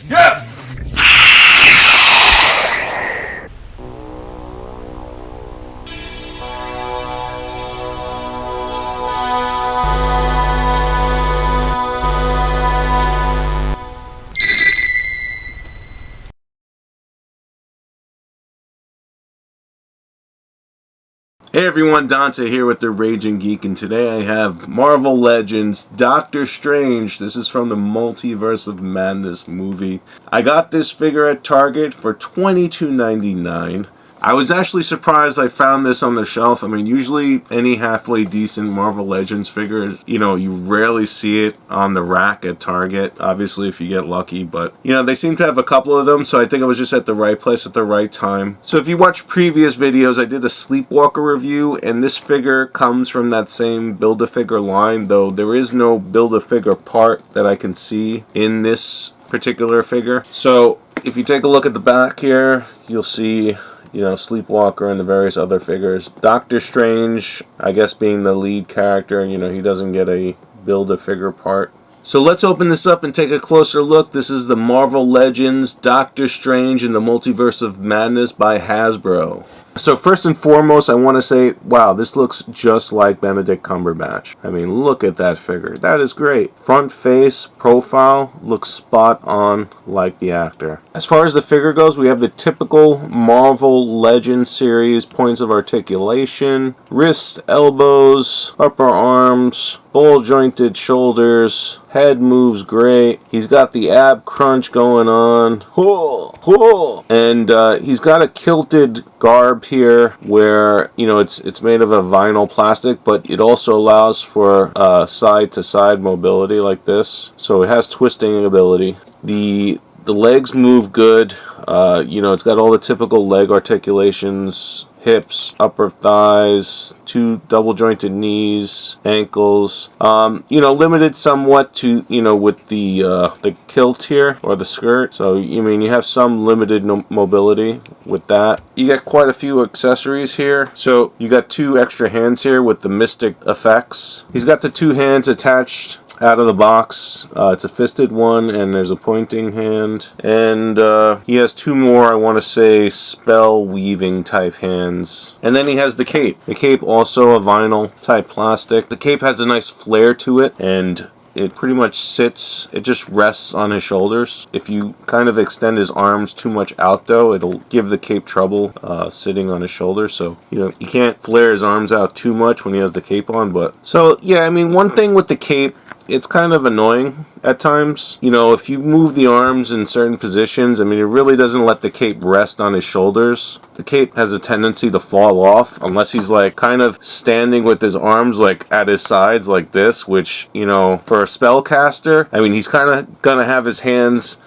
Yes! Hey everyone, Dante here with the Raging Geek, and today I have Marvel Legends Doctor Strange. This is from the Multiverse of Madness movie. I got this figure at Target for $22.99. I was actually surprised I found this on the shelf. I mean, usually any halfway decent Marvel Legends figure, you rarely see it on the rack at Target. Obviously, if you get lucky, but, they seem to have a couple of them, so I think I was just at the right place at the right time. So if you watch previous videos, I did a Sleepwalker review, and this figure comes from that same Build-A-Figure line, though there is no Build-A-Figure part that I can see in this particular figure. So if you take a look at the back here, you'll see Sleepwalker and the various other figures. Doctor Strange, I guess being the lead character, he doesn't get a Build-A-Figure part. So let's open this up and take a closer look. This is the Marvel Legends Doctor Strange in the Multiverse of Madness by Hasbro. So first and foremost, I want to say, wow, this looks just like Benedict Cumberbatch. I mean, look at that figure. That is great. Front face, profile, looks spot on like the actor. As far as the figure goes, we have the typical Marvel Legends series points of articulation, wrists, elbows, upper arms, ball-jointed shoulders, head moves great. He's got the ab crunch going on. And he's got a kilted garb here where, it's made of a vinyl plastic, but it also allows for side-to-side mobility like this. So it has twisting ability. The legs move good. It's got all the typical leg articulations. Hips, upper thighs, two double jointed knees, ankles. Limited somewhat to with the kilt here or the skirt. So you have some limited mobility with that. You got quite a few accessories here. So you got two extra hands here with the mystic effects. He's got the two hands attached out of the box. It's a fisted one, and there's a pointing hand, and he has two more, I want to say, spell weaving type hands. And then he has the cape. The cape also a vinyl type plastic. The cape has a nice flare to it, and it pretty much sits, it just rests on his shoulders. If you kind of extend his arms too much out, though, it'll give the cape trouble sitting on his shoulders. So, you can't flare his arms out too much when he has the cape on. But so, yeah, I mean, one thing with the cape, it's kind of annoying at times. If you move the arms in certain positions, I mean, it really doesn't let the cape rest on his shoulders. The cape has a tendency to fall off unless he's like kind of standing with his arms like at his sides like this, which, for a spellcaster, I mean, he's kind of gonna have his hands,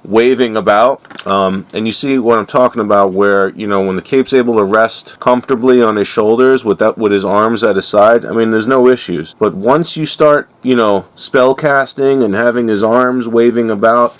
waving about. And you see what I'm talking about where, when the cape's able to rest comfortably on his shoulders with his arms at his side, I mean, there's no issues. But once you start, spellcasting and having his arms waving about,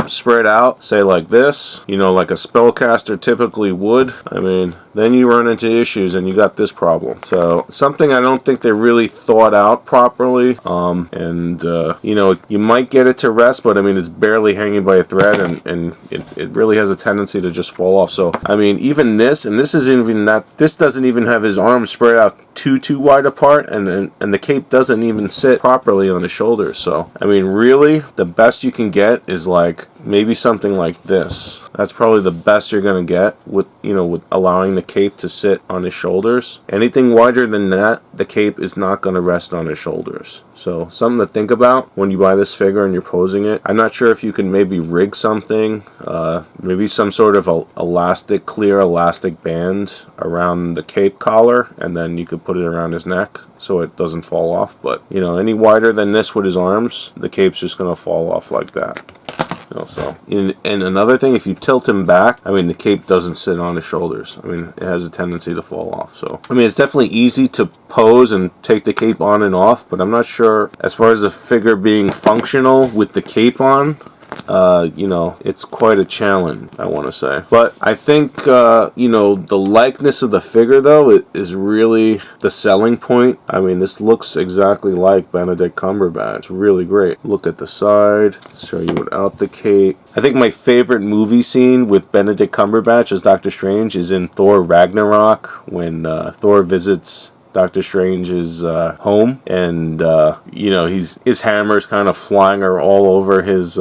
spread out, say like this, like a spellcaster typically would, I mean, then you run into issues and you got this problem. So something I don't think they really thought out properly. You might get it to rest, but I mean, it's barely hanging by a thread, and it really has a tendency to just fall off. So I mean, even this, and this isn't even that, this doesn't even have his arms spread out too wide apart, and the cape doesn't even sit properly on his shoulders. So I mean, really, the best you can get is like maybe something like this. That's probably the best you're gonna get with with allowing the cape to sit on his shoulders. Anything wider than that, the cape is not gonna rest on his shoulders. So something to think about when you buy this figure and you're posing it. I'm not sure if you can maybe rig something, maybe some sort of clear elastic band around the cape collar, and then you could put it around his neck so it doesn't fall off. But any wider than this with his arms, the cape's just gonna fall off like that. And another thing, if you tilt him back, I mean, the cape doesn't sit on his shoulders. I mean, it has a tendency to fall off. So, I mean, it's definitely easy to pose and take the cape on and off, but I'm not sure as far as the figure being functional with the cape on. you know, it's quite a challenge, I want to say. But I think, you know, the likeness of the figure, though, is really the selling point. I mean, this looks exactly like Benedict Cumberbatch. It's really great. Look at the side. Show you without the cape. I think my favorite movie scene with Benedict Cumberbatch as Doctor Strange is in Thor Ragnarok, when Thor visits Doctor Strange's home, and you know, his hammer's kind of flying all over his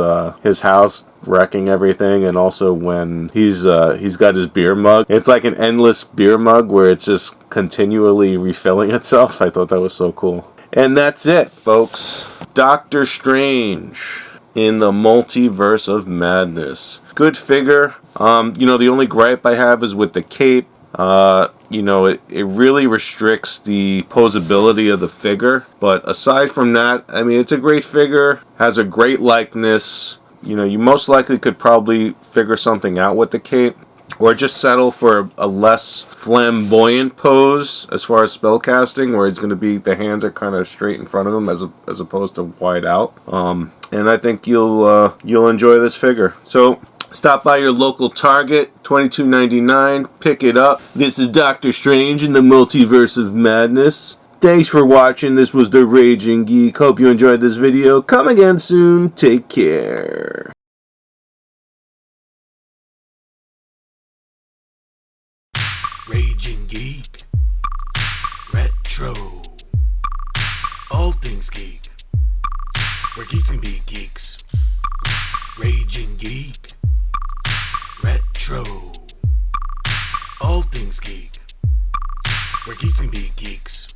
house, wrecking everything. And also when he's got his beer mug, it's like an endless beer mug where it's just continually refilling itself. I thought that was so cool. And that's it, folks. Doctor Strange in the Multiverse of Madness. Good figure. You know, the only gripe I have is with the cape. You know, it really restricts the posability of the figure. But aside from that, I mean, it's a great figure. Has a great likeness. You know, you most likely could probably figure something out with the cape, or just settle for a less flamboyant pose as far as spellcasting, where it's going to be, the hands are kind of straight in front of him as opposed to wide out. And I think you'll enjoy this figure. So stop by your local Target, $22.99. Pick it up. This is Doctor Strange in the Multiverse of Madness. Thanks for watching. This was The Raging Geek. Hope you enjoyed this video. Come again soon. Take care. Raging Geek, Retro, all things geek, where geeks can be geeks. Raging Geek, Retro, all things geek, where geeks can be geeks.